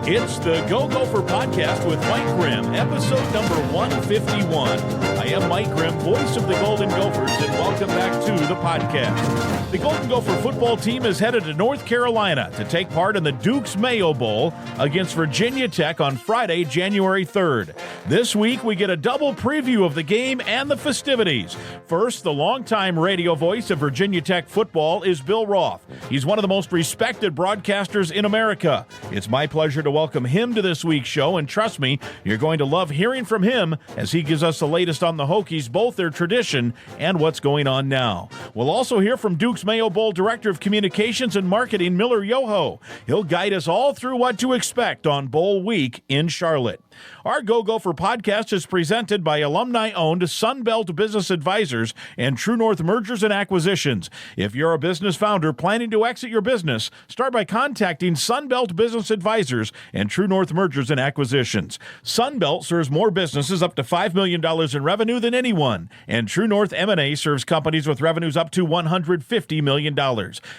It's the Go Gopher Podcast with Mike Grimm, episode number 151. I am Mike Grimm, voice of the Golden Gophers, and welcome back to the podcast. The Golden Gopher football team is headed to North Carolina to take part in the Duke's Mayo Bowl against Virginia Tech on Friday, January 3rd. This week, we get a double preview of the game and the festivities. First, the longtime radio voice of Virginia Tech football is Bill Roth. He's one of the most respected broadcasters in America. It's my pleasure to welcome him to this week's show, and trust me, you're going to love hearing from him as he gives us the latest on the Hokies, both their tradition and what's going on now. We'll also hear from Duke's Mayo Bowl Director of Communications and Marketing, Miller Yoho. He'll guide us all through what to expect on Bowl Week in Charlotte. Our Go Gopher podcast is presented by alumni-owned Sunbelt Business Advisors and True North Mergers and Acquisitions. If you're a business founder planning to exit your business, start by contacting Sunbelt Business Advisors and True North Mergers and Acquisitions. Sunbelt serves more businesses up to $5 million in revenue than anyone, and True North M&A serves companies with revenues up to $150 million.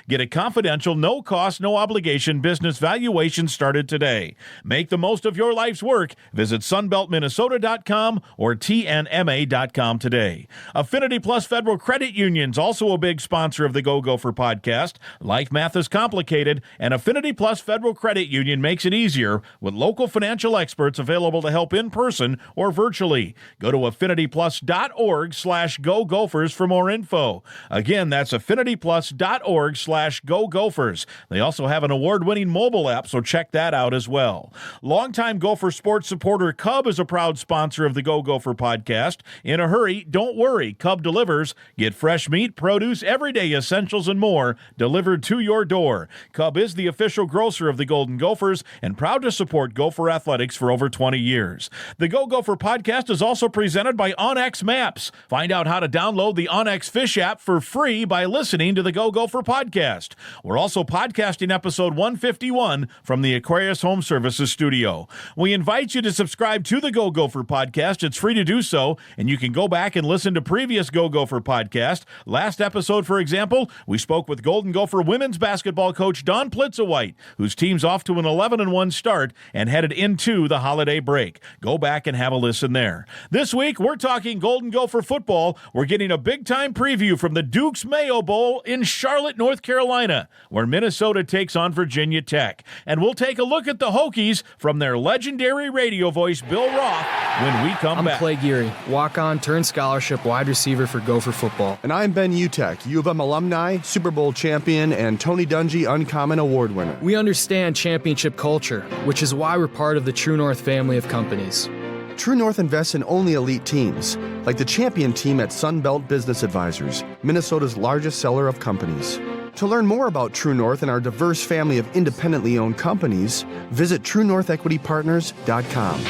Get a confidential, no-cost, no-obligation business valuation started today. Make the most of your life's work. Visit sunbeltminnesota.com or tnma.com today. Affinity Plus Federal Credit Union's also a big sponsor of the Go Gopher podcast. Life math is complicated, and Affinity Plus Federal Credit Union makes it easier with local financial experts available to help in person or virtually. Go to affinityplus.org/Go Gophers for more info. Again, that's affinityplus.org/Go Gophers. They also have an award-winning mobile app, so check that out as well. Longtime Gopher sports supporter Cub is a proud sponsor of the Go Gopher podcast. In a hurry, don't worry, Cub delivers. Get fresh meat, produce, everyday essentials, and more delivered to your door. Cub is the official grocer of the Golden Gophers and proud to support Gopher athletics for over 20 years. The Go Gopher podcast is also presented by OnX Maps. Find out how to download the OnX Fish app for free by listening to the Go Gopher podcast. We're also podcasting episode 151 from the Aquarius Home Services studio. We invite you to subscribe to the Go Gopher podcast. It's free to do so, and you can go back and listen to previous Go Gopher podcast. Last episode, for example, we spoke with Golden Gopher women's basketball coach Dawn Plitzawhite, whose team's off to an 11-1 start and headed into the holiday break. Go back and have a listen there. This week, we're talking Golden Gopher football. We're getting a big-time preview from the Duke's Mayo Bowl in Charlotte, North Carolina, where Minnesota takes on Virginia Tech. And we'll take a look at the Hokies from their legendary radio voice, Bill Roth, when we come back. I'm Clay Geary, walk-on turned scholarship wide receiver for Gopher football. And I'm Ben Utek, U of M alumni, Super Bowl champion, and Tony Dungy Uncommon Award winner. We understand championship culture, which is why we're part of the True North family of companies. True North invests in only elite teams, like the champion team at Sunbelt Business Advisors, Minnesota's largest seller of companies. To learn more about True North and our diverse family of independently owned companies, visit TrueNorthEquityPartners.com.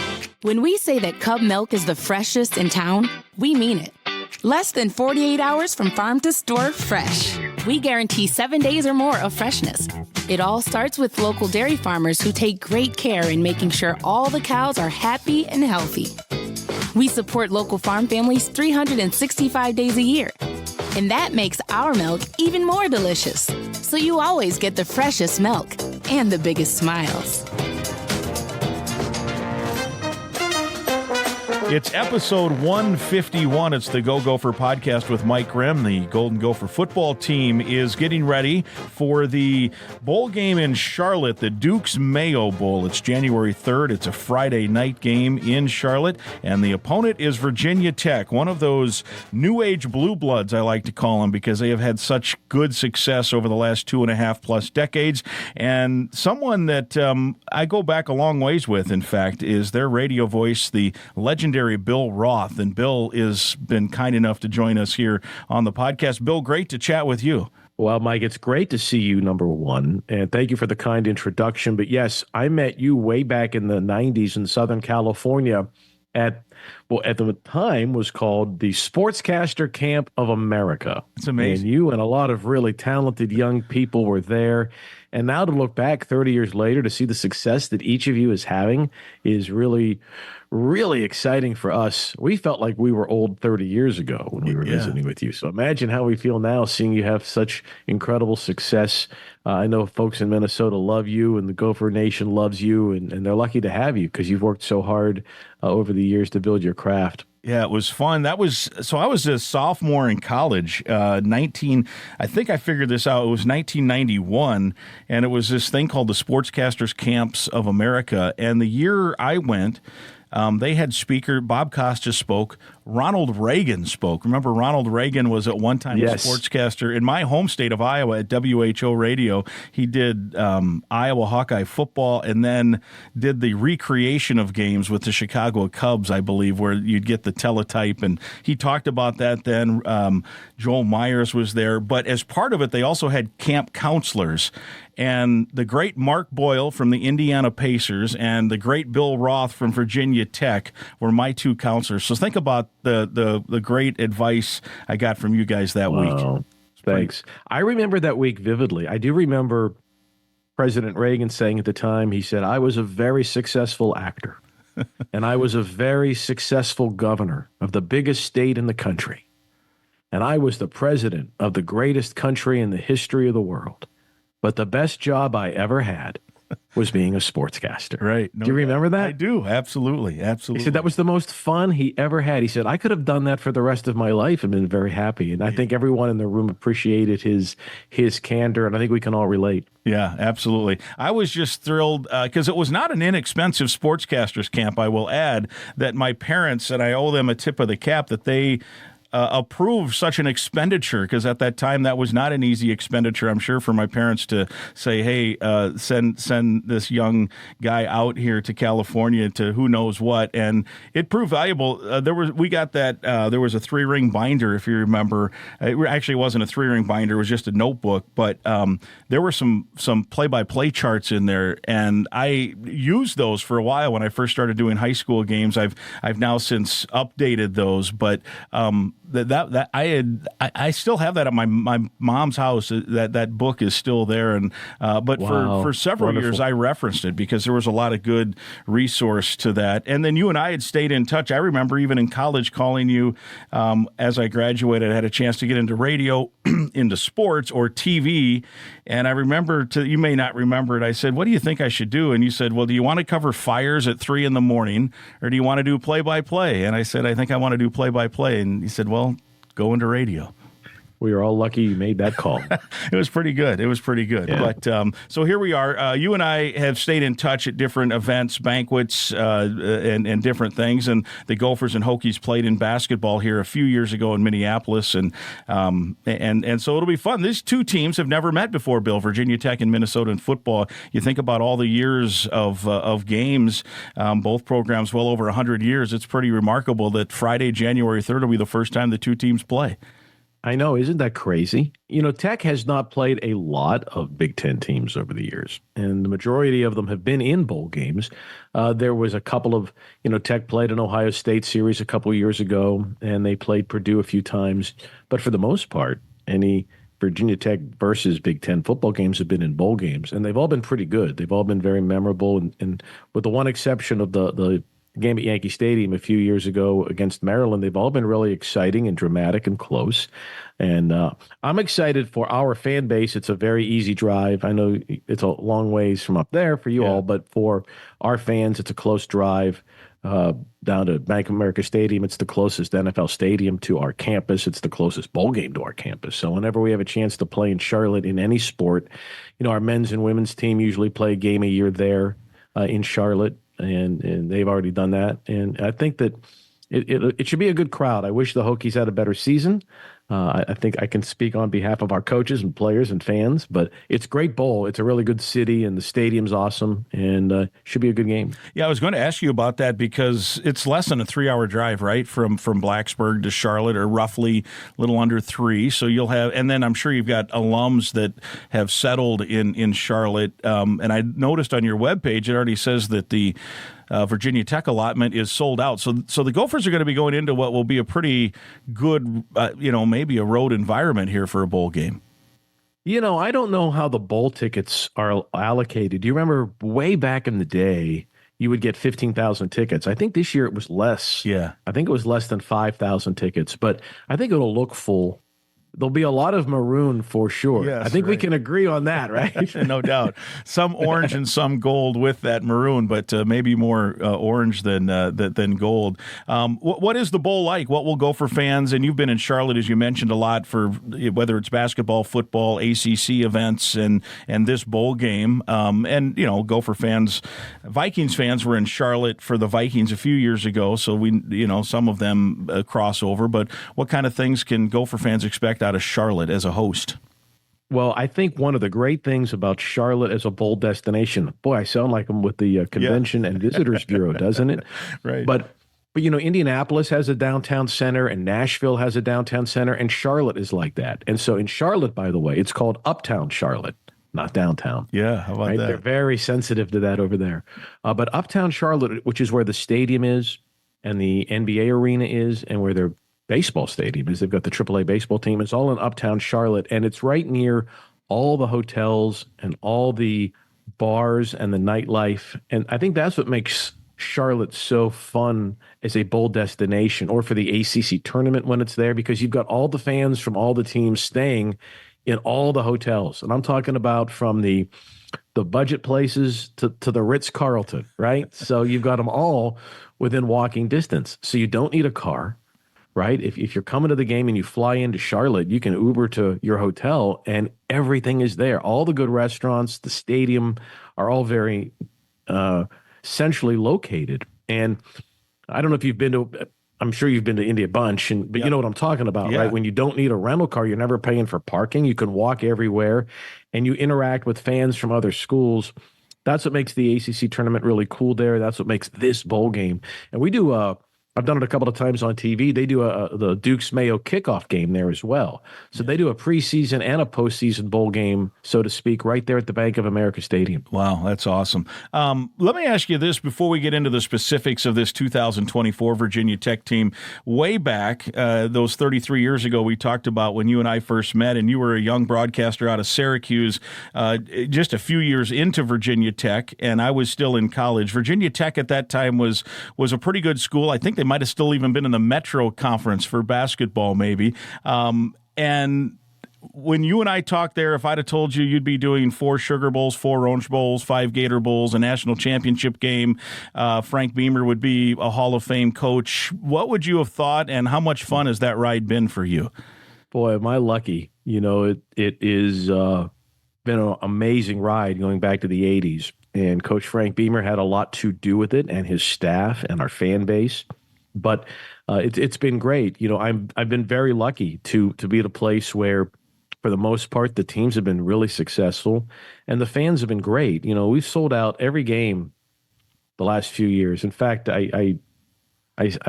When we say that Cub milk is the freshest in town, we mean it. Less than 48 hours from farm to store fresh. We guarantee 7 days or more of freshness. It all starts with local dairy farmers who take great care in making sure all the cows are happy and healthy. We support local farm families 365 days a year. And that makes our milk even more delicious. So you always get the freshest milk and the biggest smiles. It's episode 151. It's the Go Gopher podcast with Mike Grimm. The Golden Gopher football team is getting ready for the bowl game in Charlotte, the Duke's Mayo Bowl. It's January 3rd. It's a Friday night game in Charlotte, and the opponent is Virginia Tech, one of those new age blue bloods, I like to call them, because they have had such good success over the last 2.5 plus decades, and someone that I go back a long ways with, in fact, is their radio voice, the legendary Bill Roth. And Bill has been kind enough to join us here on the podcast. Bill, great to chat with you. Well, Mike, it's great to see you, number one, and thank you for the kind introduction. But yes, I met you way back in the 90s in Southern California at well, at the time was called the Sportscaster Camp of America. It's amazing. And you and a lot of really talented young people were there. And now to look back 30 years later to see the success that each of you is having is really, really exciting for us. We felt like we were old 30 years ago when we were visiting with you. So imagine how we feel now seeing you have such incredible success. I know folks in Minnesota love you and the Gopher Nation loves you, and they're lucky to have you because you've worked so hard over the years to build your craft. Yeah, it was fun. I was a sophomore in college, I think I figured this out. It was 1991, and it was this thing called the Sportscasters Camps of America. And the year I went, they had speaker, Bob Costas spoke, Ronald Reagan spoke. Remember, Ronald Reagan was at one time a sportscaster in my home state of Iowa at WHO Radio. He did Iowa Hawkeye football and then did the recreation of games with the Chicago Cubs, I believe, where you'd get the teletype. And he talked about that then. Joel Myers was there. But as part of it, they also had camp counselors. And the great Mark Boyle from the Indiana Pacers and the great Bill Roth from Virginia Tech were my two counselors. So think about the great advice I got from you guys that week. Thanks. I remember that week vividly. I do remember President Reagan saying at the time, he said, I was a very successful actor and I was a very successful governor of the biggest state in the country. And I was the president of the greatest country in the history of the world. But the best job I ever had was being a sportscaster. Right. Do you remember that? I do. Absolutely. Absolutely. He said that was the most fun he ever had. He said, I could have done that for the rest of my life and been very happy. And I think everyone in the room appreciated his candor, and I think we can all relate. Yeah, absolutely. I was just thrilled because it was not an inexpensive sportscasters camp, I will add, that my parents, and I owe them a tip of the cap, that they approve such an expenditure, because at that time that was not an easy expenditure, I'm sure, for my parents to say, hey, send this young guy out here to California to who knows what. And it proved valuable. There was a 3-ring binder, if you remember. It actually wasn't a 3-ring binder, it was just a notebook, but there were some play-by-play charts in there, and I used those for a while when I first started doing high school games. I've now since updated those, but I still have that at my mom's house. That book is still there, and but for several years I referenced it because there was a lot of good resource to that. And then you and I had stayed in touch. I remember even in college calling you as I graduated. I had a chance to get into radio, into sports or TV, and I remember you may not remember it. I said, "What do you think I should do?" And you said, "Well, do you want to cover fires at 3 a.m, or do you want to do play-by-play?" And I said, "I think I want to do play-by-play." And he said, "Well, go into radio." We were all lucky you made that call. It was pretty good. Yeah. But so here we are. You and I have stayed in touch at different events, banquets, and different things. And the Gophers and Hokies played in basketball here a few years ago in Minneapolis, and so it'll be fun. These two teams have never met before, Bill. Virginia Tech and Minnesota in football. You think about all the years of games, both programs well over 100 years. It's pretty remarkable that Friday, January 3rd, will be the first time the two teams play. I know, isn't that crazy? You know, Tech has not played a lot of Big Ten teams over the years, and the majority of them have been in bowl games. There was a couple of, Tech played an Ohio State series a couple of years ago, and they played Purdue a few times. But for the most part, any Virginia Tech versus Big Ten football games have been in bowl games, and they've all been pretty good. They've all been very memorable, and with the one exception of the game at Yankee Stadium a few years ago against Maryland, they've all been really exciting and dramatic and close. And I'm excited for our fan base. It's a very easy drive. I know it's a long ways from up there for you all, but for our fans, it's a close drive down to Bank of America Stadium. It's the closest NFL stadium to our campus. It's the closest bowl game to our campus. So whenever we have a chance to play in Charlotte in any sport, our men's and women's team usually play a game a year there in Charlotte. And they've already done that. And I think that it should be a good crowd. I wish the Hokies had a better season. I think I can speak on behalf of our coaches and players and fans, but it's a great bowl. It's a really good city, and the stadium's awesome, and should be a good game. Yeah, I was going to ask you about that because it's less than a 3-hour drive, right, from Blacksburg to Charlotte, or roughly a little under 3. So you'll have, and then I'm sure you've got alums that have settled in Charlotte. And I noticed on your webpage it already says that the Virginia Tech allotment is sold out. So the Gophers are going to be going into what will be a pretty good, maybe a road environment here for a bowl game. I don't know how the bowl tickets are allocated. Do you remember way back in the day, you would get 15,000 tickets? I think this year it was less. Yeah. I think it was less than 5,000 tickets, but I think it'll look full. There'll be a lot of maroon for sure. Yes, I think we can agree on that, right? No doubt. Some orange and some gold with that maroon, but maybe more orange than gold. What is the bowl like? What will Gopher fans, and you've been in Charlotte, as you mentioned, a lot for whether it's basketball, football, ACC events, and this bowl game. Gopher fans, Vikings fans were in Charlotte for the Vikings a few years ago, so some of them cross over. But what kind of things can Gopher fans expect out of Charlotte as a host? Well, I think one of the great things about Charlotte as a bowl destination, boy, I sound like I'm with the Convention and Visitors Bureau, doesn't it? Right. But Indianapolis has a downtown center, and Nashville has a downtown center, and Charlotte is like that. And so in Charlotte, by the way, it's called Uptown Charlotte, not downtown. Yeah, how about that? They're very sensitive to that over there. But Uptown Charlotte, which is where the stadium is and the NBA arena is and where their baseball stadium is, they've got the AAA baseball team. It's all in Uptown Charlotte, and it's right near all the hotels and all the bars and the nightlife. And I think that's what makes Charlotte so fun as a bowl destination, or for the ACC tournament when it's there, because you've got all the fans from all the teams staying in all the hotels. And I'm talking about from the budget places to the Ritz-Carlton, right? So you've got them all within walking distance. So you don't need a car, right? If you're coming to the game and you fly into Charlotte, you can Uber to your hotel and everything is there. All the good restaurants, the stadium are all very centrally located. And I don't know if you've been to, I'm sure you've been to India a bunch, but you know what I'm talking about, right? When you don't need a rental car, you're never paying for parking. You can walk everywhere and you interact with fans from other schools. That's what makes the ACC tournament really cool there. That's what makes this bowl game. And we do I've done it a couple of times on TV. They do the Duke's Mayo kickoff game there as well. So they do a preseason and a postseason bowl game, so to speak, right there at the Bank of America Stadium. Wow, that's awesome. Let me ask you this before we get into the specifics of this 2024 Virginia Tech team. Way back, those 33 years ago, we talked about when you and I first met, and you were a young broadcaster out of Syracuse, just a few years into Virginia Tech, and I was still in college. Virginia Tech at that time was a pretty good school. I think they might have still even been in the Metro Conference for basketball, maybe. And when you and I talked there, if I'd have told you you'd be doing 4 Sugar Bowls, 4 Orange Bowls, 5 Gator Bowls, a national championship game, Frank Beamer would be a Hall of Fame coach, what would you have thought, and how much fun has that ride been for you? Boy, am I lucky. It is been an amazing ride going back to the 80s. And Coach Frank Beamer had a lot to do with it, and his staff and our fan base. But it's been great. I've been very lucky to be at a place where, for the most part, the teams have been really successful, and the fans have been great. We've sold out every game the last few years. In fact, I've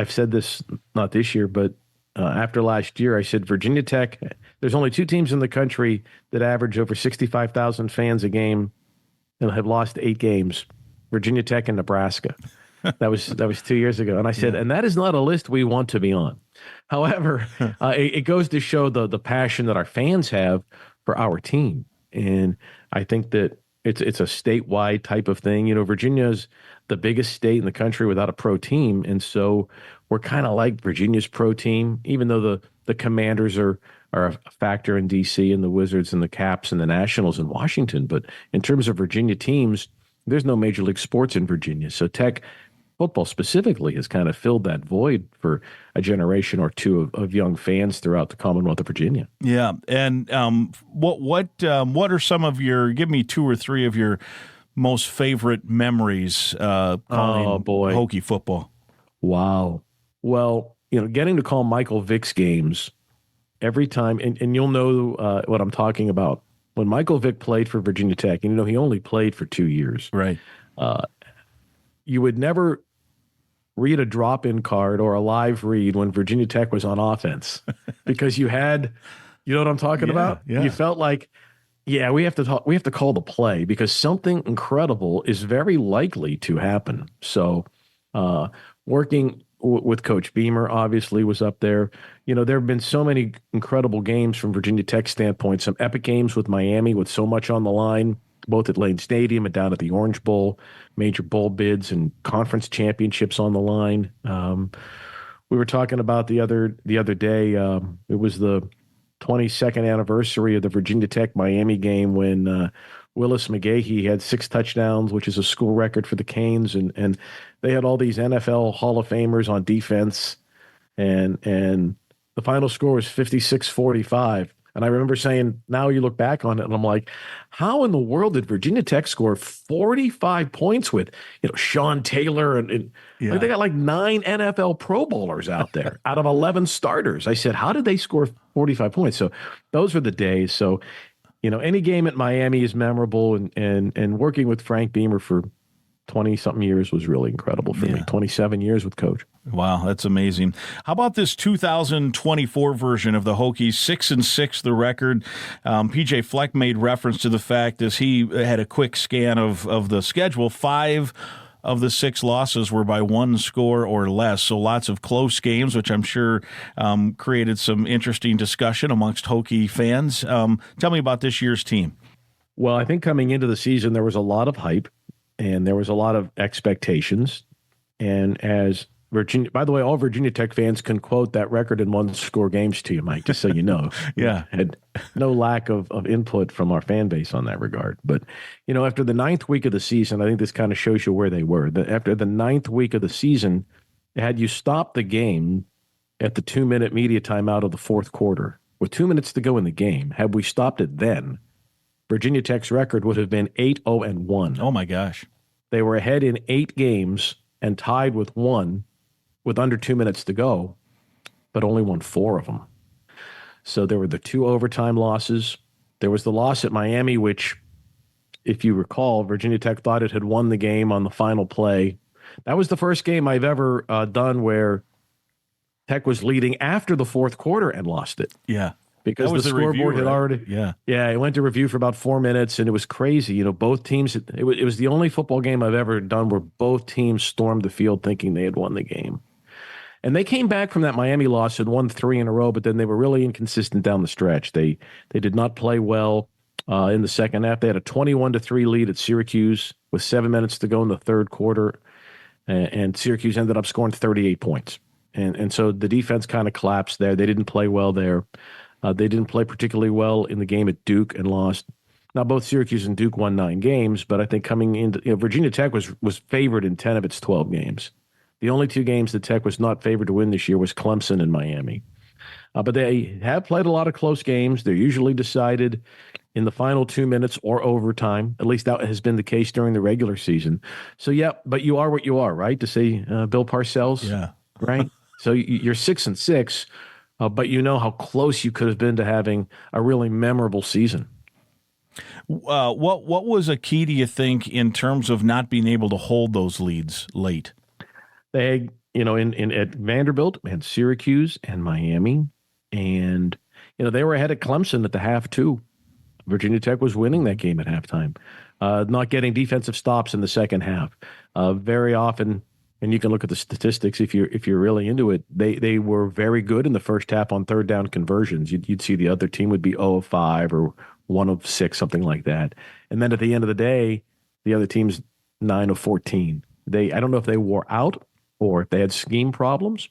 said this not this year, but after last year, I said Virginia Tech. There's only 2 teams in the country that average over 65,000 fans a game and have lost 8 games: Virginia Tech and Nebraska. That was 2 years ago. And I said, and that is not a list we want to be on. However, it goes to show the passion that our fans have for our team. And I think that it's a statewide type of thing. Virginia's the biggest state in the country without a pro team. And so we're kind of like Virginia's pro team, even though the Commanders are a factor in D.C. and the Wizards and the Caps and the Nationals in Washington. But in terms of Virginia teams, there's no major league sports in Virginia. So Tech football specifically has kind of filled that void for a generation or two of young fans throughout the Commonwealth of Virginia. Yeah, and what are some of your? Give me 2 or 3 of your most favorite memories calling Hokie football. Wow. Well, getting to call Michael Vick's games every time, and you'll know what I'm talking about. When Michael Vick played for Virginia Tech, and he only played for 2 years, right? You would never read a drop-in card or a live read when Virginia Tech was on offense because you had, you know what I'm talking about? Yeah. You felt like Yeah, we have to talk. We have to call the play because something incredible is very likely to happen. So, working with Coach Beamer obviously was up there. There have been so many incredible games from Virginia Tech's standpoint. Some epic games with Miami with so much on the line, both at Lane Stadium and down at the Orange Bowl. Major bowl bids and conference championships on the line. We were talking about the other day. It was the 22nd anniversary of the Virginia Tech Miami game when Willis McGahee had 6 touchdowns, which is a school record for the Canes, and they had all these NFL Hall of Famers on defense, and the final score was 56-45. And I remember saying, now you look back on it, and I'm like, how in the world did Virginia Tech score 45 points with, Sean Taylor and like they got like 9 NFL Pro Bowlers out there out of 11 starters. I said, how did they score 45 points? So those were the days. So, any game at Miami is memorable, and working with Frank Beamer for 20-something years was really incredible for me. 27 years with Coach. Wow, that's amazing. How about this 2024 version of the Hokies? 6-6, the record. PJ Fleck made reference to the fact as he had a quick scan of the schedule. 5 of the 6 losses were by 1 score or less, so lots of close games, which I'm sure created some interesting discussion amongst Hokie fans. Tell me about this year's team. Well, I think coming into the season, there was a lot of hype, and there was a lot of expectations. And as Virginia, by the way, all Virginia Tech fans can quote that record in 1-score games to you, Mike, just so you know. Yeah. Had no lack of input from our fan base on that regard. But, after the 9th week of the season, I think this kind of shows you where they were. After the 9th week of the season, had you stopped the game at the 2-minute media timeout of the 4th quarter, with 2 minutes to go in the game, had we stopped it then, Virginia Tech's record would have been 8-0-1. Oh, my gosh. They were ahead in 8 games and tied with 1 with under 2 minutes to go, but only won 4 of them. So there were the 2 overtime losses. There was the loss at Miami, which, if you recall, Virginia Tech thought it had won the game on the final play. That was the first game I've ever done where Tech was leading after the 4th quarter and lost it. Yeah. Because the scoreboard review, had right? already, it went to review for about 4 minutes, and it was crazy. Both teams, it was the only football game I've ever done where both teams stormed the field thinking they had won the game. And they came back from that Miami loss and won 3 in a row, but then they were really inconsistent down the stretch. They did not play well in the second half. They had a 21-3 lead at Syracuse with 7 minutes to go in the 3rd quarter, and Syracuse ended up scoring 38 points. And so the defense kind of collapsed there. They didn't play well there. They didn't play particularly well in the game at Duke and lost. Now, both Syracuse and Duke won 9 games, but I think coming into Virginia Tech was favored in 10 of its 12 games. The only 2 games that Tech was not favored to win this year was Clemson and Miami. But they have played a lot of close games. They're usually decided in the final 2 minutes or overtime. At least that has been the case during the regular season. So, yeah, but you are what you are, right? To say Bill Parcells, right? So you're 6-6. But you know how close you could have been to having a really memorable season. What was a key, do you think, in terms of not being able to hold those leads late? They, at Vanderbilt and Syracuse and Miami, and they were ahead at Clemson at the half too. Virginia Tech was winning that game at halftime, not getting defensive stops in the second half. Very often. And you can look at the statistics if you're really into it. They were very good in the first half on 3rd down conversions. You'd see the other team would be 0 of 5 or 1 of 6, something like that. And then at the end of the day, the other team's 9 of 14. I don't know if they wore out or if they had scheme problems,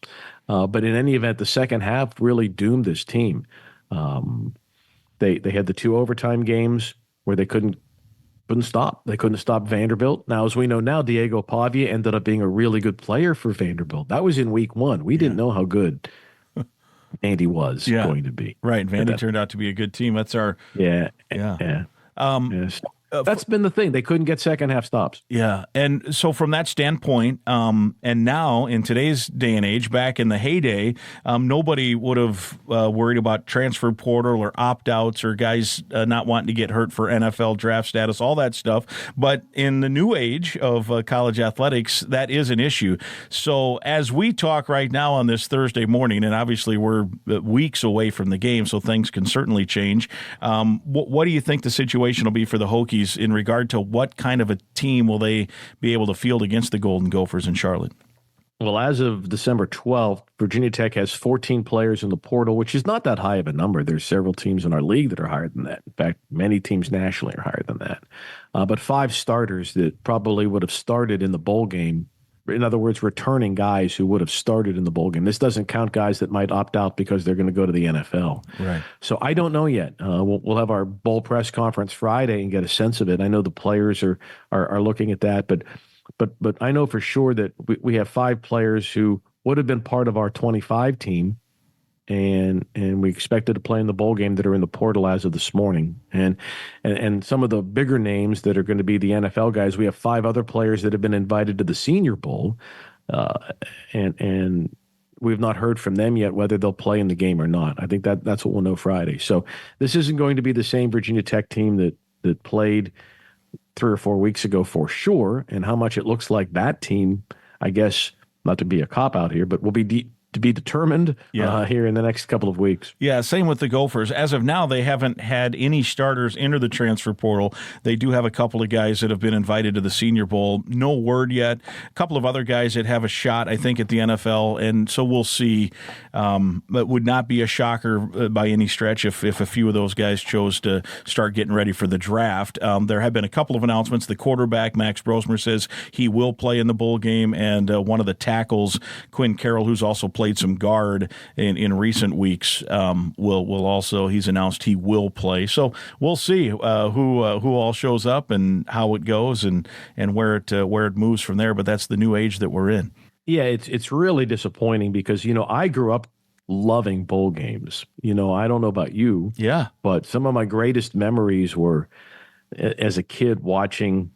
but in any event, the second half really doomed this team. They had the 2 overtime games where they couldn't stop. They couldn't stop Vanderbilt. Now, as we know now, Diego Pavia ended up being a really good player for Vanderbilt. That was in week 1. We didn't know how good Vandy was going to be. Right. Vandy turned out to be a good team. That's our... Yeah. That's been the thing. They couldn't get second half stops. Yeah. And so from that standpoint, and now in today's day and age, back in the heyday, nobody would have worried about transfer portal or opt-outs or guys not wanting to get hurt for NFL draft status, all that stuff. But in the new age of college athletics, that is an issue. So as we talk right now on this Thursday morning, and obviously we're weeks away from the game, so things can certainly change, what do you think the situation will be for the Hokies in regard to what kind of a team will they be able to field against the Golden Gophers in Charlotte? Well, as of December 12th, Virginia Tech has 14 players in the portal, which is not that high of a number. There's several teams in our league that are higher than that. In fact, many teams nationally are higher than that. But 5 starters that probably would have started in the bowl game. In other words, returning guys who would have started in the bowl game. This doesn't count guys that might opt out because they're going to go to the NFL. Right. So I don't know yet. We'll have our bowl press conference Friday and get a sense of it. I know the players are looking at that, but I know for sure that we have 5 players who would have been part of our 25 team, and we expected to play in the bowl game that are in the portal as of this morning. And some of the bigger names that are going to be the NFL guys, we have 5 other players that have been invited to the Senior Bowl, and we've not heard from them yet whether they'll play in the game or not. I think that's what we'll know Friday. So this isn't going to be the same Virginia Tech team that played 3 or 4 weeks ago for sure, and how much it looks like that team, I guess, not to be a cop-out here, but will be to be determined here in the next couple of weeks. Yeah, same with the Gophers. As of now, they haven't had any starters enter the transfer portal. They do have a couple of guys that have been invited to the Senior Bowl. No word yet. A couple of other guys that have a shot, I think, at the NFL, and so we'll see. It would not be a shocker by any stretch if a few of those guys chose to start getting ready for the draft. There have been a couple of announcements. The quarterback, Max Brosmer, says he will play in the bowl game, and one of the tackles, Quinn Carroll, who's also played some guard in recent weeks, will also, he's announced he will play. So we'll see who all shows up and how it goes and where it moves from there. But that's the new age that we're in. Yeah, it's really disappointing because, I grew up loving bowl games. I don't know about you. Yeah. But some of my greatest memories were as a kid watching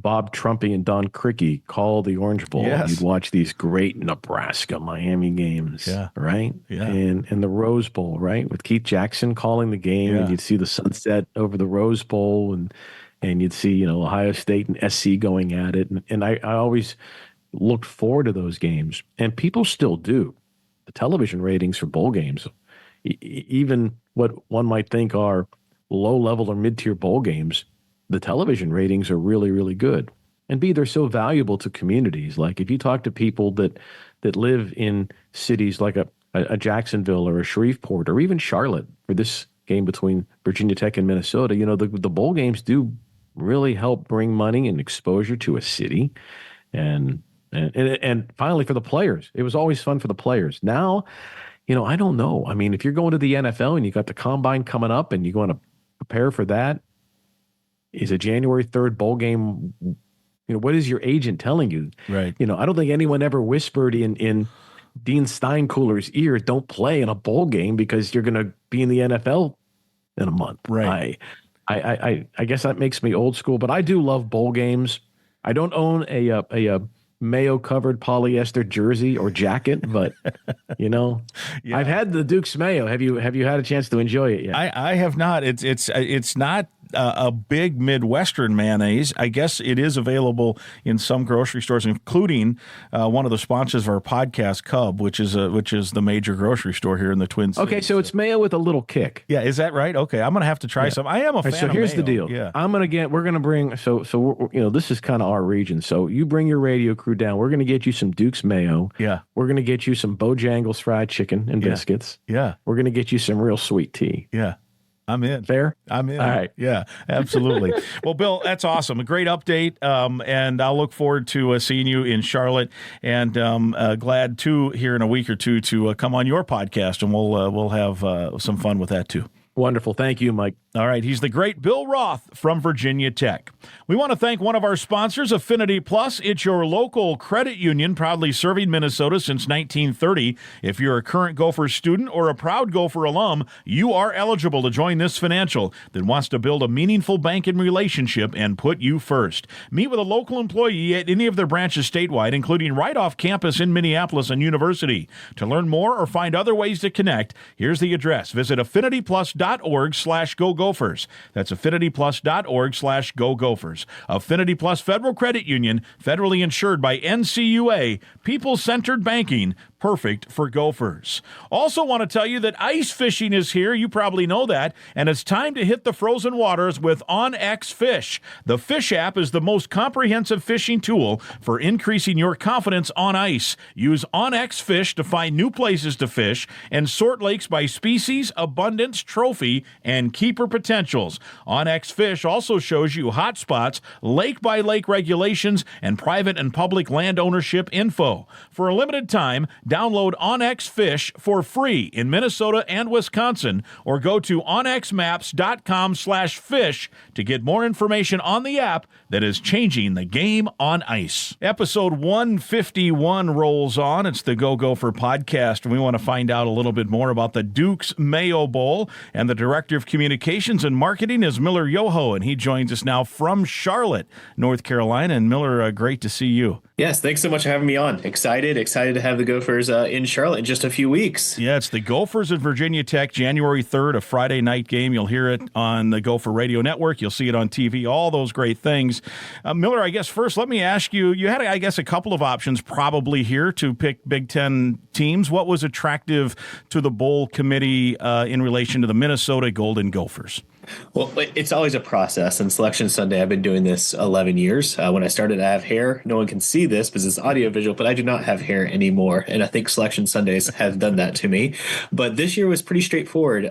Bob Trumpy and Don Crickey call the Orange Bowl. Yes. You'd watch these great Nebraska-Miami games, right? Yeah. And the Rose Bowl, right? With Keith Jackson calling the game, and you'd see the sunset over the Rose Bowl, and you'd see, Ohio State and SC going at it. And I always looked forward to those games, and people still do. The television ratings for bowl games, even what one might think are low-level or mid-tier bowl games, the television ratings are really, really good. And B, they're so valuable to communities. Like if you talk to people that live in cities like a Jacksonville or a Shreveport or even Charlotte for this game between Virginia Tech and Minnesota, the bowl games do really help bring money and exposure to a city. And finally for the players, it was always fun for the players. Now, I don't know. I mean, if you're going to the NFL and you got the combine coming up and you want to prepare for that, is a January 3rd bowl game, what is your agent telling you? Right. I don't think anyone ever whispered in Dean Steinkooler's ear, don't play in a bowl game because you're going to be in the NFL in a month. Right. I guess that makes me old school, but I do love bowl games. I don't own a Mayo covered polyester jersey or jacket, but I've had the Duke's Mayo. Have you had a chance to enjoy it yet? I have not. It's not a big Midwestern mayonnaise. I guess it is available in some grocery stores, including one of the sponsors of our podcast, Cub, which is the major grocery store here in the Twin Cities. Okay, so it's mayo with a little kick. Yeah, is that right? Okay, I'm gonna have to try some. I am a fan. So here's the deal. Yeah, we're gonna bring. So this is kind of our region. So you bring your radio crew down. We're gonna get you some Duke's Mayo. Yeah. We're gonna get you some Bojangles fried chicken and biscuits. Yeah. We're gonna get you some real sweet tea. Yeah. I'm in. Fair? I'm in. All right. Yeah, absolutely. Well, Bill, that's awesome. A great update, and I'll look forward to seeing you in Charlotte, and glad to here in a week or two to come on your podcast, and we'll have some fun with that too. Wonderful. Thank you, Mike. All right, he's the great Bill Roth from Virginia Tech. We want to thank one of our sponsors, Affinity Plus. It's your local credit union proudly serving Minnesota since 1930. If you're a current Gopher student or a proud Gopher alum, you are eligible to join this financial that wants to build a meaningful banking relationship and put you first. Meet with a local employee at any of their branches statewide, including right off campus in Minneapolis and University. To learn more or find other ways to connect, here's the address. Visit affinityplus.org/Go Gophers. That's affinityplus.org/Go Gophers. Affinity Plus Federal Credit Union, federally insured by NCUA, people-centered banking, perfect for Gophers. Also want to tell you that ice fishing is here. You probably know that. And it's time to hit the frozen waters with OnX Fish. The Fish app is the most comprehensive fishing tool for increasing your confidence on ice. Use OnX Fish to find new places to fish and sort lakes by species, abundance, trophy, and keeper potentials. OnX Fish also shows you hot spots, lake-by-lake regulations, and private and public land ownership info. For a limited time, download OnX Fish for free in Minnesota and Wisconsin, or go to onxmaps.com/fish to get more information on the app that is changing the game on ice. Episode 151 rolls on. It's the Go Gopher Podcast, and we want to find out a little bit more about the Duke's Mayo Bowl. And the Director of Communications and Marketing is Miller Yoho, and he joins us now from Charlotte, North Carolina. And Miller, great to see you. Yes, thanks so much for having me on. Excited to have the Gophers in Charlotte in just a few weeks. Yeah, it's the Gophers at Virginia Tech, January 3rd, a Friday night game. You'll hear it on the Gopher Radio Network. You'll see it on TV, all those great things. Miller, I guess first, let me ask you, you had, I guess, a couple of options probably here to pick Big Ten teams. What was attractive to the bowl committee in relation to the Minnesota Golden Gophers? Well, it's always a process. And Selection Sunday, I've been doing this 11 years. When I started, I have hair. No one can see this because it's audio visual, but I do not have hair anymore. And I think Selection Sundays have done that to me. But this year was pretty straightforward.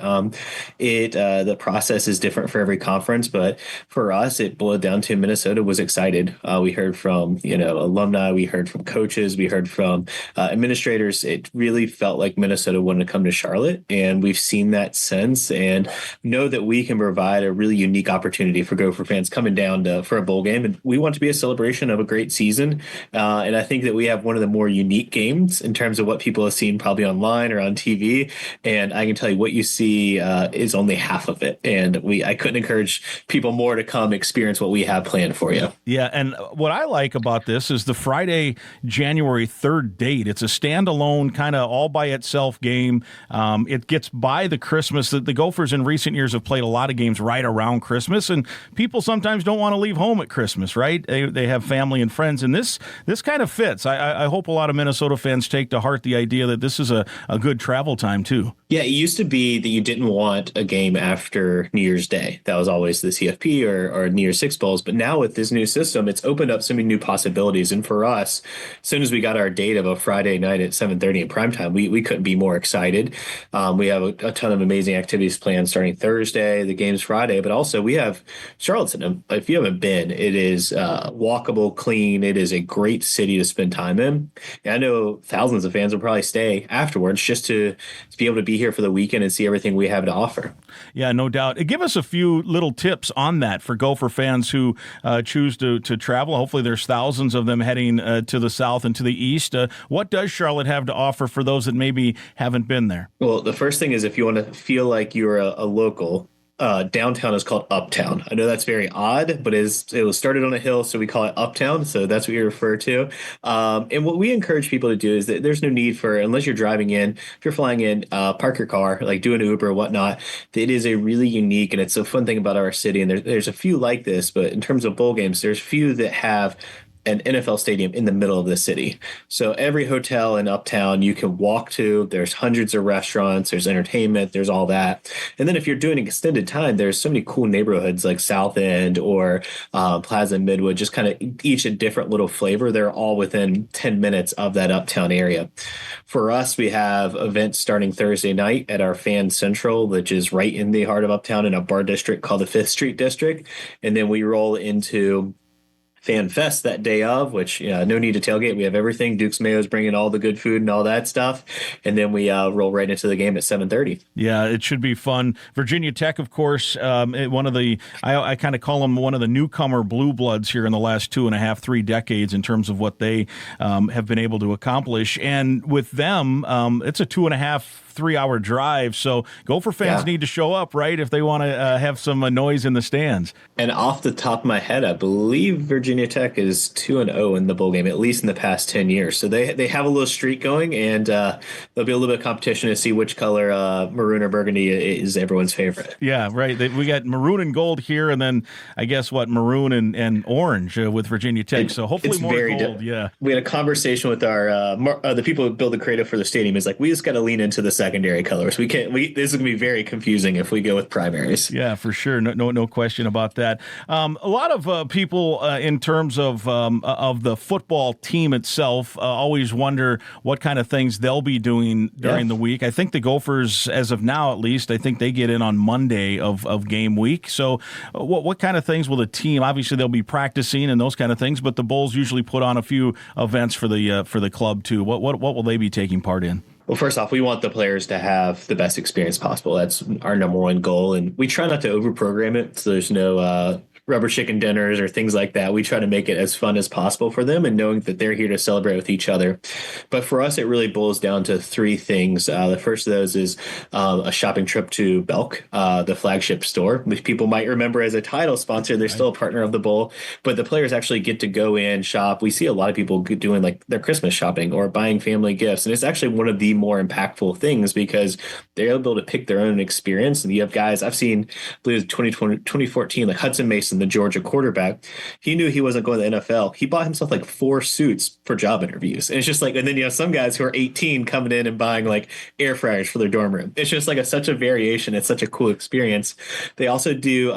The process is different for every conference, but for us, it boiled down to Minnesota was excited. We heard from alumni, we heard from coaches, we heard from administrators. It really felt like Minnesota wanted to come to Charlotte, and we've seen that since, and know that we can provide a really unique opportunity for Gopher fans coming down for a bowl game. And we want to be a celebration of a great season. And I think that we have one of the more unique games in terms of what people have seen probably online or on TV. And I can tell you what you see is only half of it. And I couldn't encourage people more to come experience what we have planned for you. Yeah. And what I like about this is the Friday, January 3rd date. It's a standalone kind of all by itself game. It gets by the Christmas. The Gophers in recent years have played a lot of games right around Christmas, and people sometimes don't want to leave home at Christmas, right? They have family and friends, and this kind of fits. I hope a lot of Minnesota fans take to heart the idea that this is a good travel time too. Yeah, it used to be that you didn't want a game after New Year's Day. That was always the CFP or New Year's Six Bowls. But now with this new system, it's opened up so many new possibilities. And for us, as soon as we got our date of a Friday night at 7:30 in primetime, we couldn't be more excited. We have a ton of amazing activities planned starting Thursday. The game's Friday, but also we have Charlottesville. If you haven't been, it is walkable, clean. It is a great city to spend time in. And I know thousands of fans will probably stay afterwards just to be able to be here for the weekend and see everything we have to offer. Yeah, no doubt. Give us a few little tips on that for Gopher fans who choose to travel. Hopefully there's thousands of them heading to the south and to the east. What does Charlotte have to offer for those that maybe haven't been there? Well, the first thing is if you want to feel like you're a local, downtown is called Uptown. I know that's very odd, but it was started on a hill, so we call it Uptown. So that's what you refer to. And what we encourage people to do is that there's no need for, unless you're driving in, if you're flying in, park your car, like do an Uber or whatnot. It is a really unique, and it's a fun thing about our city. And there's a few like this, but in terms of bowl games, there's few that have an NFL stadium in the middle of the city. So every hotel in Uptown you can walk to, there's hundreds of restaurants, there's entertainment, there's all that. And then if you're doing extended time, there's so many cool neighborhoods like South End or Plaza Midwood, just kind of each a different little flavor. They're all within 10 minutes of that Uptown area. For us, we have events starting Thursday night at our Fan Central, which is right in the heart of Uptown in a bar district called the 5th Street District. And then we roll into Fan Fest that day of, which no need to tailgate. We have everything. Duke's Mayo is bringing all the good food and all that stuff, and then we roll right into the game at 7:30. Yeah, it should be fun. Virginia Tech, of course, one of the I kind of call them one of the newcomer blue bloods here in the last 2.5, 3 decades in terms of what they have been able to accomplish. And with them, it's a 2.5, 3-hour drive. So Gopher fans need to show up, right, if they want to have some noise in the stands. And off the top of my head, I believe Virginia Tech is 2-0 in the bowl game, at least in the past 10 years. So they have a little streak going, and there'll be a little bit of competition to see which color, maroon or burgundy, is everyone's favorite. Yeah, right. We got maroon and gold here, and then I guess maroon and orange with Virginia Tech. So hopefully more gold. Yeah. We had a conversation with our the people who build the creative for the stadium. Is like, we just got to lean into the secondary colors. This is going to be very confusing if we go with primaries. Yeah, for sure. No question about that. A lot of people in terms of the football team itself always wonder what kind of things they'll be doing during the week. I think the Gophers, as of now at least, I think they get in on Monday of game week. So what kind of things will the team, obviously they'll be practicing and those kind of things, but the Bulls usually put on a few events for the club too. What will they be taking part in? Well, first off, we want the players to have the best experience possible. That's our number one goal. And we try not to overprogram it, so there's no rubber chicken dinners or things like that. We try to make it as fun as possible for them, and knowing that they're here to celebrate with each other. But for us, it really boils down to 3 things. The first of those is a shopping trip to Belk, the flagship store, which people might remember as a title sponsor. They're still a partner of the Bowl, but the players actually get to go in, shop. We see a lot of people doing like their Christmas shopping or buying family gifts. And it's actually one of the more impactful things because they're able to pick their own experience. And you have guys I've seen, I believe it was 2014, like Hudson Mason, the Georgia quarterback. He knew he wasn't going to the NFL. He bought himself like 4 suits for job interviews. And it's just like, and then you have some guys who are 18 coming in and buying like air fryers for their dorm room. It's just like such a variation. It's such a cool experience. They also do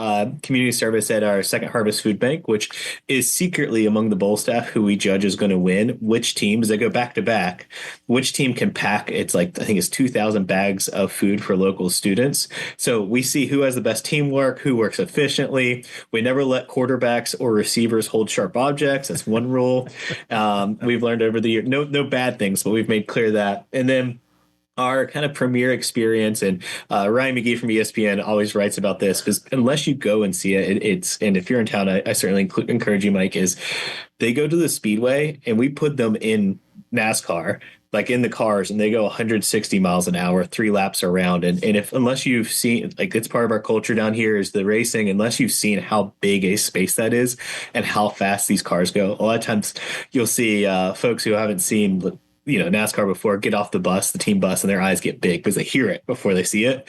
community service at our Second Harvest Food Bank, which is secretly among the Bowl staff who we judge is going to win which team, as they go back to back, which team can pack. It's like, I think it's 2,000 bags of food for local students. So we see who has the best teamwork, who works efficiently. We never let quarterbacks or receivers hold sharp objects. That's one rule. We've learned over the year, no bad things, but we've made clear that. And then our kind of premier experience, and Ryan McGee from ESPN always writes about this, because unless you go and see it, and if you're in town, I certainly encourage you, Mike, is they go to the Speedway and we put them in NASCAR, like in the cars, and they go 160 miles an hour, 3 laps around. And unless you've seen, like, it's part of our culture down here is the racing, unless you've seen how big a space that is and how fast these cars go. A lot of times you'll see folks who haven't seen NASCAR before get off the bus, the team bus, and their eyes get big because they hear it before they see it.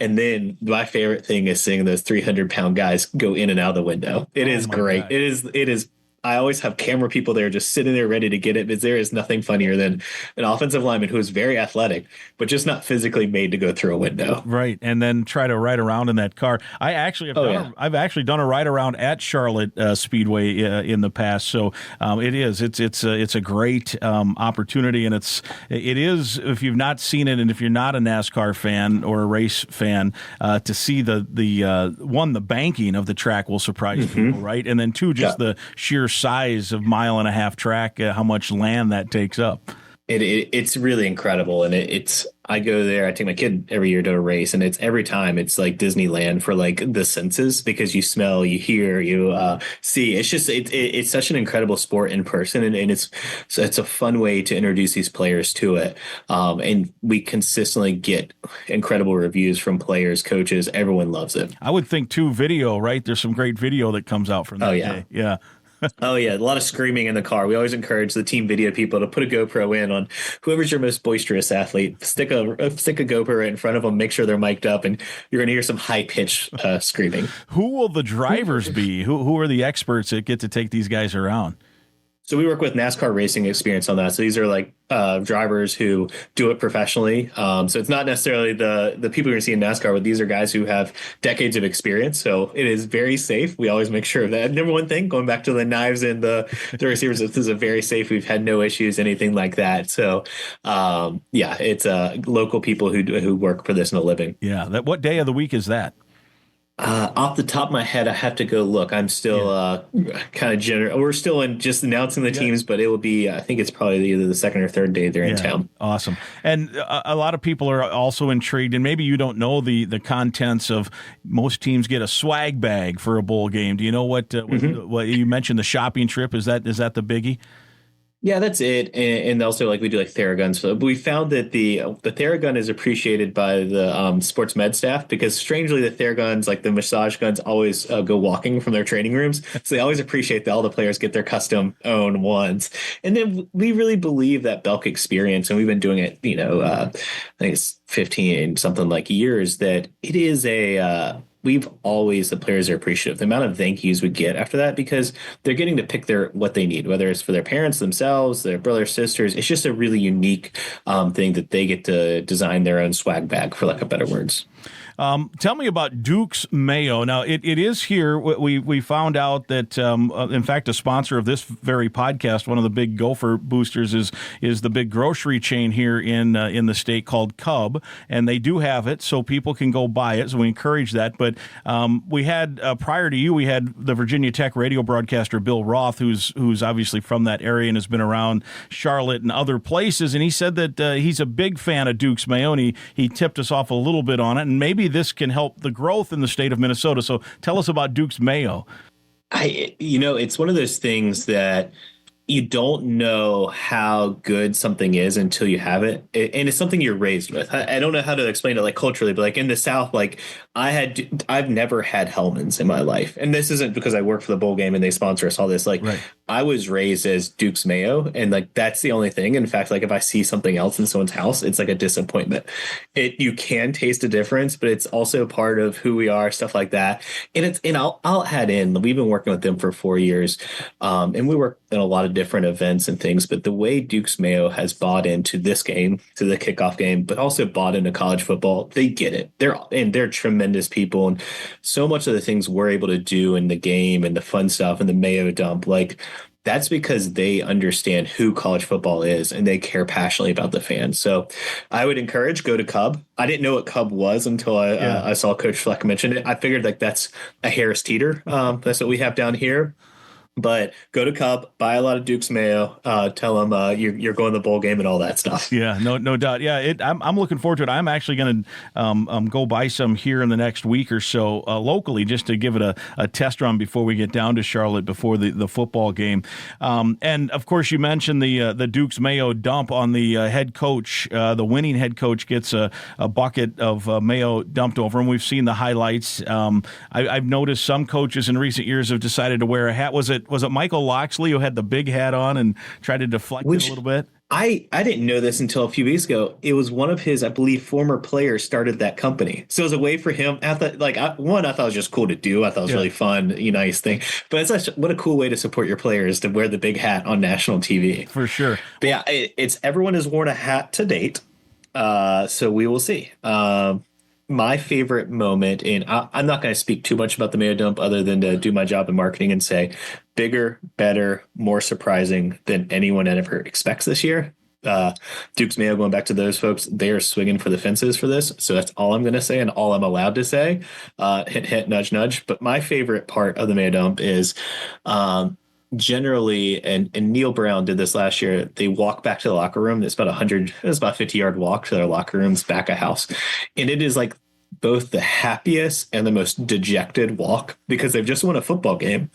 And then my favorite thing is seeing those 300-pound guys go in and out of the window. It is great. God. It is. I always have camera people there just sitting there ready to get it, because there is nothing funnier than an offensive lineman who is very athletic, but just not physically made to go through a window. Right, and then try to ride around in that car. I've actually done a ride around at Charlotte Speedway in the past, so it's a great opportunity, and it is, if you've not seen it, and if you're not a NASCAR fan or a race fan, to see the banking of the track will surprise people, right? And then 2, just the sheer size of 1.5-mile track, how much land that takes up. It's really incredible. And I go there, I take my kid every year to a race, and every time it's like Disneyland for like the senses, because you smell, you hear, you see. It's just it's such an incredible sport in person, and it's a fun way to introduce these players to it. And we consistently get incredible reviews from players, coaches. Everyone loves it. I would think too, video, right? There's some great video that comes out from that day. Yeah. Oh, yeah. A lot of screaming in the car. We always encourage the team video people to put a GoPro in on whoever's your most boisterous athlete. Stick a GoPro in front of them, make sure they're mic'd up, and you're going to hear some high-pitched screaming. Who will the drivers be? Who are the experts that get to take these guys around? So we work with NASCAR Racing Experience on that. So these are like drivers who do it professionally. So it's not necessarily the people you're going to see in NASCAR, but these are guys who have decades of experience. So it is very safe. We always make sure of that. Number one thing, going back to the knives and the receivers, this is a very safe. We've had no issues, anything like that. So it's local people who work for this in a living. Yeah. What day of the week is that? Off the top of my head, I have to go look. I'm still kind of general. We're still in just announcing the teams, but it will be, I think it's probably either the second or third day they're in town. Awesome. And a lot of people are also intrigued, and maybe you don't know the contents of most teams get a swag bag for a bowl game. Do you know what you mentioned, the shopping trip? Is that the biggie? Yeah, that's it. And also, like, we do like Theraguns. But we found that the Theragun is appreciated by the sports med staff because, strangely, the Theraguns, like the massage guns, always go walking from their training rooms. So they always appreciate that all the players get their custom own ones. And then we really believe that Belk experience, and we've been doing it, I think it's 15 something like years, that it is the players are appreciative. The amount of thank yous we get after that, because they're getting to pick what they need, whether it's for their parents themselves, their brothers, sisters. It's just a really unique thing that they get to design their own swag bag, for lack of better words. Tell me about Duke's Mayo. Now, it is here. We found out that, in fact, a sponsor of this very podcast, one of the big Gopher boosters, is the big grocery chain here in the state called Cub, and they do have it, so people can go buy it. So we encourage that. But we had prior to you, we had the Virginia Tech radio broadcaster Bill Roth, who's obviously from that area and has been around Charlotte and other places, and he said that he's a big fan of Duke's Mayo, and he tipped us off a little bit on it, and maybe this can help the growth in the state of Minnesota. So tell us about Duke's Mayo. It's one of those things that you don't know how good something is until you have it. And it's something you're raised with. I don't know how to explain it, like, culturally, but like in the South, like I've never had Hellman's in my life. And this isn't because I work for the bowl game and they sponsor us all this. Like, right. I was raised as Duke's Mayo, and like that's the only thing. In fact, like if I see something else in someone's house, it's like a disappointment. You can taste a difference, but it's also part of who we are, stuff like that. And I'll add in, we've been working with them for 4 years, and we work in a lot of different events and things. But the way Duke's Mayo has bought into this game, to the kickoff game, but also bought into college football, they get it. They're tremendous people, and so much of the things we're able to do in the game and the fun stuff and the Mayo dump, like, that's because they understand who college football is and they care passionately about the fans. So I would encourage, go to Cub. I didn't know what Cub was until I saw Coach Fleck mention it. I figured like that's a Harris Teeter. That's what we have down here. But go to Cub, buy a lot of Duke's Mayo, tell them you're going to the bowl game and all that stuff. Yeah, no doubt. Yeah, I'm looking forward to it. I'm actually going to go buy some here in the next week or so locally, just to give it a test run before we get down to Charlotte before the football game. And of course, you mentioned the Duke's Mayo dump on the head coach. The winning head coach gets a bucket of Mayo dumped over him. We've seen the highlights. I've noticed some coaches in recent years have decided to wear a hat. Was it Michael Loxley who had the big hat on and tried to deflect it a little bit? I didn't know this until a few weeks ago. It was one of his, I believe, former players started that company. So it was a way for him. I thought it was just cool to do. I thought it was really fun, nice thing. But what a cool way to support your players, to wear the big hat on national TV. For sure. But yeah, it's everyone has worn a hat to date. So we will see. My favorite moment, and I'm not going to speak too much about the Mayo dump other than to do my job in marketing and say bigger, better, more surprising than anyone ever expects this year. Duke's Mayo, going back to those folks, they are swinging for the fences for this. So that's all I'm going to say and all I'm allowed to say. Hint, hint, nudge, nudge. But my favorite part of the Mayo dump is generally, and Neil Brown did this last year, they walk back to the locker room. It's about a 50-yard walk to their locker rooms back of house. And it is like both the happiest and the most dejected walk, because they've just won a football game,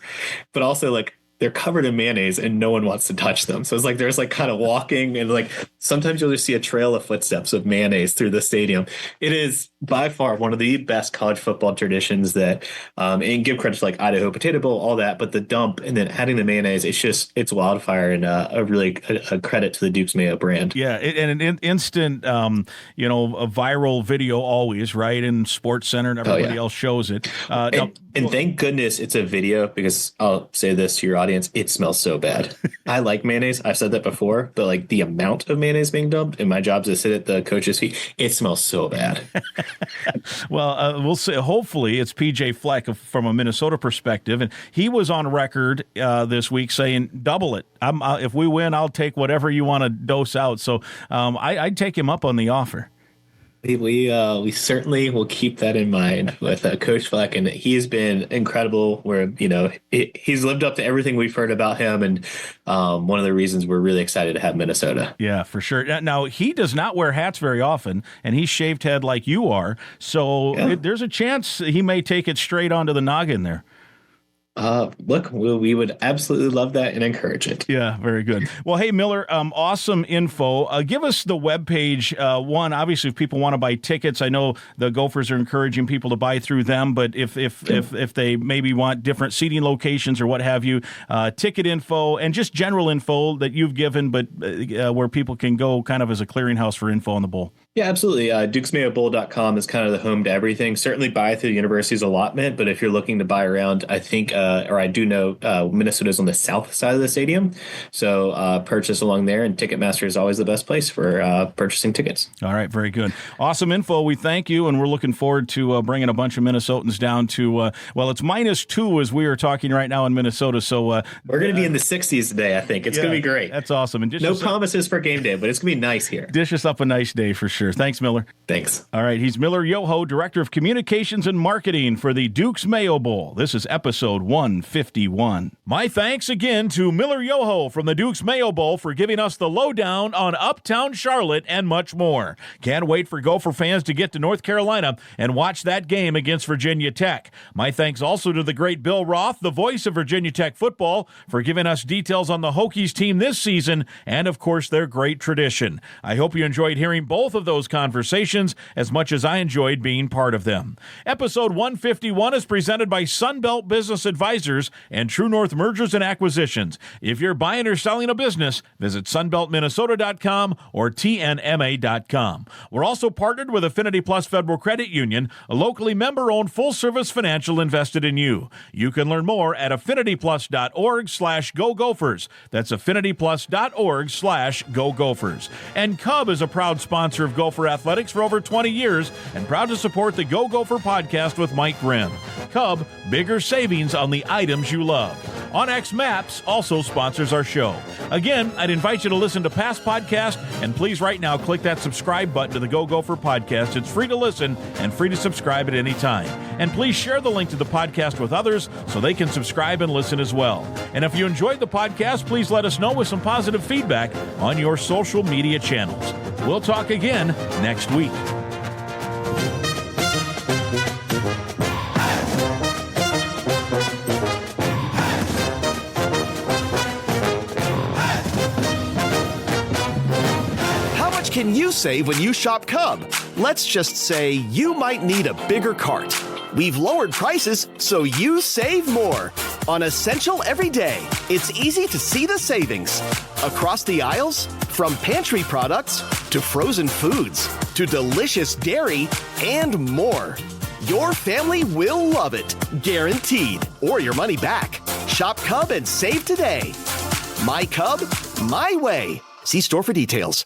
but also like they're covered in mayonnaise and no one wants to touch them. So it's like there's like kind of walking, and like sometimes you'll just see a trail of footsteps of mayonnaise through the stadium. It is by far one of the best college football traditions that, and give credit to like Idaho Potato Bowl, all that, but the dump and then adding the mayonnaise, it's wildfire, and a credit to the Duke's Mayo brand. Yeah, and an instant, a viral video always, right? In Sports Center and everybody else shows it. And thank goodness it's a video, because I'll say this to your audience, it smells so bad. I like mayonnaise. I've said that before, but like the amount of mayonnaise being dumped, and my job is to sit at the coach's feet, it smells so bad. Well, we'll see. Hopefully it's PJ Fleck from a Minnesota perspective, and he was on record this week saying, double it. If we win, I'll take whatever you want to dose out. So I'd take him up on the offer. We certainly will keep that in mind with Coach Fleck, and he's been incredible. Where he's lived up to everything we've heard about him, and one of the reasons we're really excited to have Minnesota. Yeah, for sure. Now he does not wear hats very often, and he's shaved head like you are, so there's a chance he may take it straight onto the noggin there. Look, we would absolutely love that and encourage it. Yeah, very good. Well, hey, Miller, awesome info. Give us the webpage. One, obviously, if people want to buy tickets, I know the Gophers are encouraging people to buy through them, but if they maybe want different seating locations or what have you, ticket info and just general info that you've given, but where people can go kind of as a clearinghouse for info on the bowl. Yeah, absolutely. DukesMayoBowl.com is kind of the home to everything. Certainly buy through the university's allotment, but if you're looking to buy around, I think, or I do know Minnesota's on the south side of the stadium. So purchase along there, and Ticketmaster is always the best place for purchasing tickets. All right, very good. Awesome info. We thank you, and we're looking forward to bringing a bunch of Minnesotans down to, it's -2 as we are talking right now in Minnesota. So we're going to be in the 60s today, I think. It's going to be great. That's awesome. And no promises for game day, but it's going to be nice here. Dish us up a nice day for sure. Thanks, Miller. Thanks. All right, he's Miller Yoho, Director of Communications and Marketing for the Dukes Mayo Bowl. This is episode 151. My thanks again to Miller Yoho from the Dukes Mayo Bowl for giving us the lowdown on Uptown Charlotte and much more. Can't wait for Gopher fans to get to North Carolina and watch that game against Virginia Tech. My thanks also to the great Bill Roth, the voice of Virginia Tech football, for giving us details on the Hokies team this season and, of course, their great tradition. I hope you enjoyed hearing both of those conversations as much as I enjoyed being part of them. Episode 151 is presented by Sunbelt Business Advisors and True North Mergers and Acquisitions. If you're buying or selling a business, visit sunbeltminnesota.com or tnma.com. We're also partnered with Affinity Plus Federal Credit Union, a locally member-owned full-service financial invested in you. You can learn more at affinityplus.org/Go Gophers. That's affinityplus.org/Go Gophers. And Cub is a proud sponsor of Gopher Athletics for over 20 years and proud to support the Go Gopher podcast with Mike Grimm. Cub, bigger savings on the items you love. OnX Maps also sponsors our show. Again, I'd invite you to listen to past podcasts, and please right now click that subscribe button to the Go Gopher podcast. It's free to listen and free to subscribe at any time. And please share the link to the podcast with others so they can subscribe and listen as well. And if you enjoyed the podcast, please let us know with some positive feedback on your social media channels. We'll talk again next week. How much can you save when you shop Cub? Let's just say you might need a bigger cart. We've lowered prices so you save more. On Essential Every Day, it's easy to see the savings. Across the aisles, from pantry products to frozen foods to delicious dairy and more. Your family will love it, guaranteed, or your money back. Shop Cub and save today. My Cub, my way. See store for details.